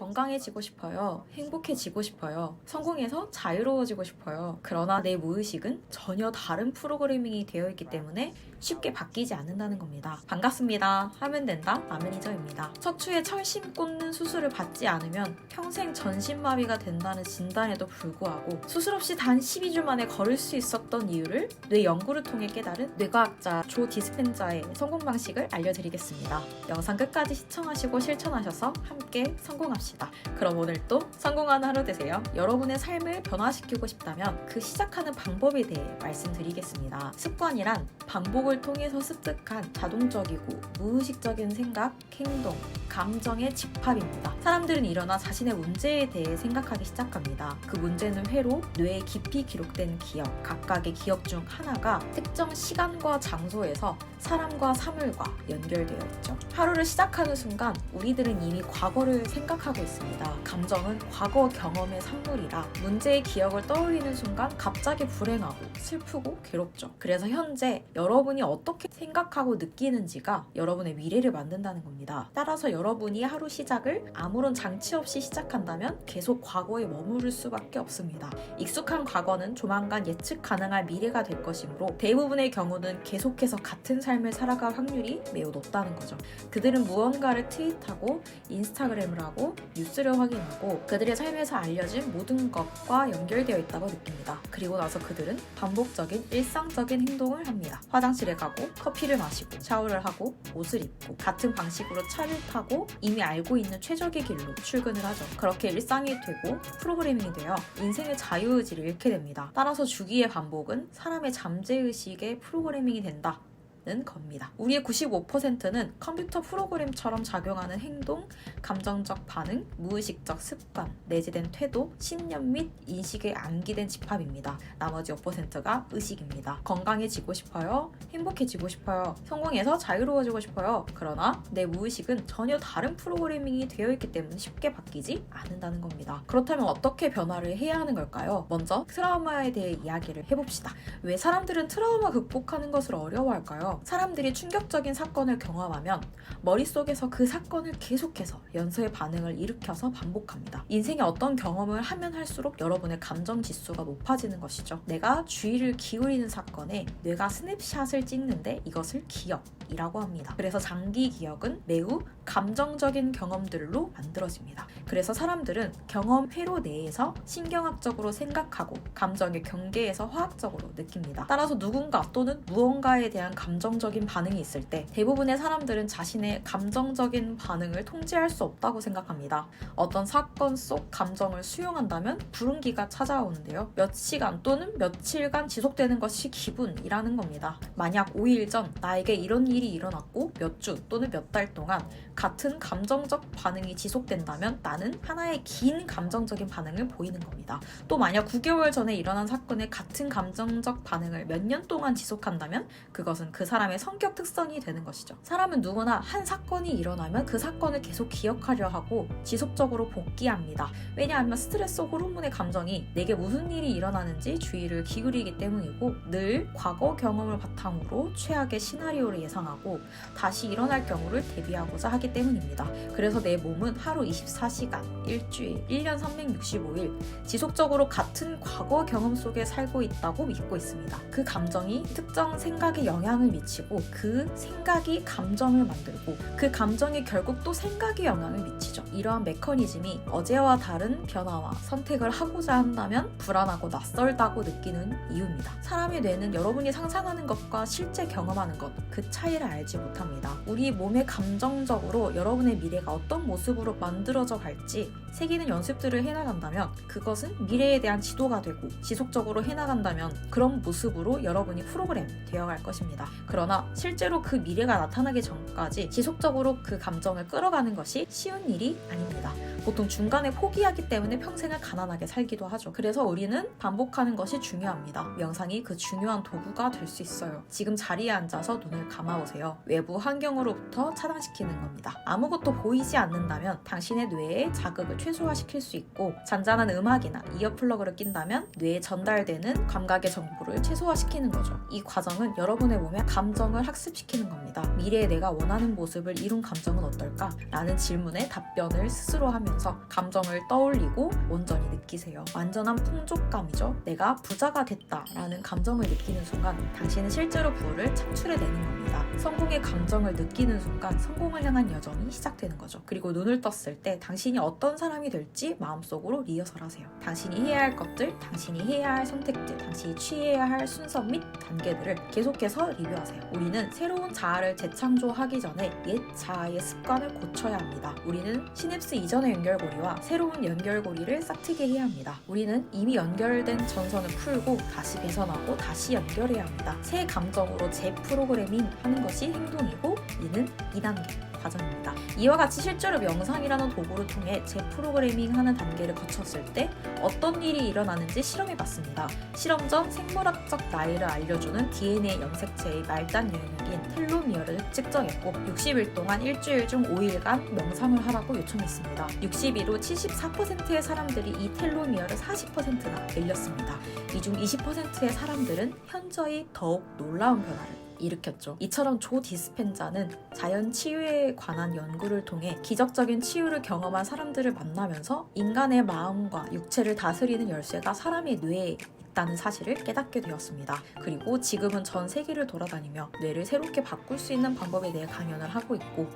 건강해지고 싶어요. 행복해지고 싶어요. 성공해서 자유로워지고 싶어요. 그러나 내 무의식은 전혀 다른 프로그래밍이 되어 있기 때문에 쉽게 바뀌지 않는다는 겁니다. 반갑습니다. 하면 된다 아매니저입니다. 척추에 철심 꽂는 수술을 받지 않으면 평생 전신마비가 된다는 진단에도 불구하고 수술 없이 단 12주 만에 걸을 수 있었던 이유를 뇌 연구를 통해 깨달은 뇌과학자 조 디스펜자의 성공 방식을 알려드리겠습니다. 영상 끝까지 시청하시고 실천하셔서 함께 성공합시다. 그럼 오늘 또 성공하는 하루 되세요. 여러분의 삶을 변화시키고 싶다면 그 시작하는 방법에 대해 말씀드리겠습니다. 습관이란 반복을 통해서 습득한 자동적이고 무의식적인 생각, 행동, 감정의 집합입니다. 사람들은 일어나 자신의 문제에 대해 생각하기 시작합니다. 그 문제는 회로 뇌에 깊이 기록된 기억, 각각의 기억 중 하나가 특정 시간과 장소에서 사람과 사물과 연결되어 있죠. 하루를 시작하는 순간 우리들은 이미 과거를 생각하고 있습니다. 감정은 과거 경험의 산물이라 문제의 기억을 떠올리는 순간 갑자기 불행하고 슬프고 괴롭죠. 그래서 현재 여러분이 어떻게 생각하고 느끼는지가 여러분의 미래를 만든다는 겁니다. 따라서 여러분이 하루 시작을 아무런 장치 없이 시작한다면 계속 과거에 머무를 수밖에 없습니다. 익숙한 과거는 조만간 예측 가능한 미래가 될 것이므로 대부분의 경우는 계속해서 같은 삶을 살아갈 확률이 매우 높다는 거죠. 그들은 무언가를 트윗하고 인스타그램을 하고 뉴스를 확인하고 그들의 삶에서 알려진 모든 것과 연결되어 있다고 느낍니다. 그리고 나서 그들은 반복적인 일상적인 행동을 합니다. 화장실에 가고 커피를 마시고 샤워를 하고 옷을 입고 같은 방식으로 차를 타고 이미 알고 있는 최적의 길로 출근을 하죠. 그렇게 일상이 되고 프로그래밍이 되어 인생의 자유의지를 잃게 됩니다. 따라서 주기의 반복은 사람의 잠재의식의 프로그래밍이 된다 는 겁니다. 우리의 95%는 컴퓨터 프로그램처럼 작용하는 행동, 감정적 반응, 무의식적 습관, 내재된 태도, 신념 및 인식에 암기된 집합입니다. 나머지 5%가 의식입니다. 건강해지고 싶어요? 행복해지고 싶어요? 성공해서 자유로워지고 싶어요? 그러나 내 무의식은 전혀 다른 프로그래밍이 되어 있기 때문에 쉽게 바뀌지 않는다는 겁니다. 그렇다면 어떻게 변화를 해야 하는 걸까요? 먼저 트라우마에 대해 이야기를 해봅시다. 왜 사람들은 트라우마 극복하는 것을 어려워할까요? 사람들이 충격적인 사건을 경험하면 머릿속에서 그 사건을 계속해서 연쇄의 반응을 일으켜서 반복합니다. 인생에 어떤 경험을 하면 할수록 여러분의 감정 지수가 높아지는 것이죠. 내가 주의를 기울이는 사건에 뇌가 스냅샷을 찍는데 이것을 기억이라고 합니다. 그래서 장기 기억은 매우 감정적인 경험들로 만들어집니다. 그래서 사람들은 경험 회로 내에서 신경학적으로 생각하고 감정의 경계에서 화학적으로 느낍니다. 따라서 누군가 또는 무언가에 대한 감정적인 반응이 있을 때 대부분의 사람들은 자신의 감정적인 반응을 통제할 수 없다고 생각합니다. 어떤 사건 속 감정을 수용한다면 불운기가 찾아오는데요. 몇 시간 또는 며칠간 지속되는 것이 기분이라는 겁니다. 만약 5일 전 나에게 이런 일이 일어났고 몇 주 또는 몇 달 동안 같은 감정적 반응이 지속된다면 나는 하나의 긴 감정적인 반응을 보이는 겁니다. 또 만약 9개월 전에 일어난 사건에 같은 감정적 반응을 몇 년 동안 지속한다면 그것은 그 사람의 성격 특성이 되는 것이죠. 사람은 누구나 한 사건이 일어나면 그 사건을 계속 기억하려 하고 지속적으로 복기합니다. 왜냐하면 스트레스 호르몬의 감정이 내게 무슨 일이 일어나는지 주의를 기울이기 때문이고 늘 과거 경험을 바탕으로 최악의 시나리오를 예상하고 다시 일어날 경우를 대비하고자 하기 때문입니다. 그래서 내 몸은 하루 24시간, 일주일, 1년 365일 지속적으로 같은 과거 경험 속에 살고 있다고 믿고 있습니다. 그 감정이 특정 생각에 영향을 미치고 그 생각이 감정을 만들고 그 감정이 결국 또 생각에 영향을 미치죠. 이러한 메커니즘이 어제와 다른 변화와 선택을 하고자 한다면 불안하고 낯설다고 느끼는 이유입니다. 사람의 뇌는 여러분이 상상하는 것과 실제 경험하는 것, 그 차이를 알지 못합니다. 우리 몸의 감정적으로 여러분의 미래가 어떤 모습으로 만들어져 갈지 새기는 연습들을 해나간다면 그것은 미래에 대한 지도가 되고 지속적으로 해나간다면 그런 모습으로 여러분이 프로그램 되어갈 것입니다. 그러나 실제로 그 미래가 나타나기 전까지 지속적으로 그 감정을 끌어가는 것이 쉬운 일이 아닙니다. 보통 중간에 포기하기 때문에 평생을 가난하게 살기도 하죠. 그래서 우리는 반복하는 것이 중요합니다. 명상이 그 중요한 도구가 될 수 있어요. 지금 자리에 앉아서 눈을 감아보세요. 외부 환경으로부터 차단시키는 겁니다. 아무것도 보이지 않는다면 당신의 뇌에 자극을 최소화시킬 수 있고 잔잔한 음악이나 이어플러그를 낀다면 뇌에 전달되는 감각의 정보를 최소화시키는 거죠. 이 과정은 여러분의 몸에 감정을 학습시키는 겁니다. 미래에 내가 원하는 모습을 이룬 감정은 어떨까? 라는 질문에 답변을 스스로 하면 하시면서 감정을 떠올리고 온전히 느끼세요. 완전한 풍족감이죠. 내가 부자가 됐다라는 감정을 느끼는 순간 당신은 실제로 부를 창출해내는 겁니다. 성공의 감정을 느끼는 순간 성공을 향한 여정이 시작되는 거죠. 그리고 눈을 떴을 때 당신이 어떤 사람이 될지 마음속으로 리허설하세요. 당신이 해야 할 것들, 당신이 해야 할 선택들, 당신이 취해야 할 순서 및 단계들을 계속해서 리뷰하세요. 우리는 새로운 자아를 재창조하기 전에 옛 자아의 습관을 고쳐야 합니다. 우리는 시냅스 이전의 연결고리와 새로운 연결고리를 싹트게 해야 합니다. 우리는 이미 연결된 전선을 풀고 다시 개선하고 다시 연결해야 합니다. 새 감정으로 재프로그래밍 하는 것이 행동이고 이는 2단계 과정입니다. 이와 같이 실제로 명상이라는 도구를 통해 재프로그래밍 하는 단계를 거쳤을 때 어떤 일이 일어나는지 실험해봤습니다. 실험 전 생물학적 나이를 알려주는 DNA 염색체의 말단 영역인 텔로미어를 측정했고 60일 동안 일주일 중 5일간 명상을 하라고 요청했습니다. 62로 74%의 사람들이 이 텔로미어를 40%나 늘렸습니다. 이 중 20%의 사람들은 현저히 더욱 놀라운 변화를 일으켰죠. 이처럼 조 디스펜자는 자연 치유에 관한 연구를 통해 기적적인 치유를 경험한 사람들을 만나면서 인간의 마음과 육체를 다스리는 열쇠가 사람의 뇌에 있다는 사실을 깨닫게 되었습니다. 그리고 지금은 전 세계를 돌아다니며 뇌를 새롭게 바꿀 수 있는 방법에 대해 강연을 하고 있고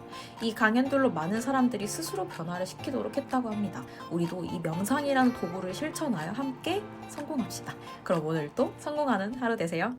이 강연들로 많은 사람들이 스스로 변화를 시키도록 했다고 합니다. 우리도 이 명상이라는 도구를 실천하여 함께 성공합시다. 그럼 오늘도 성공하는 하루 되세요.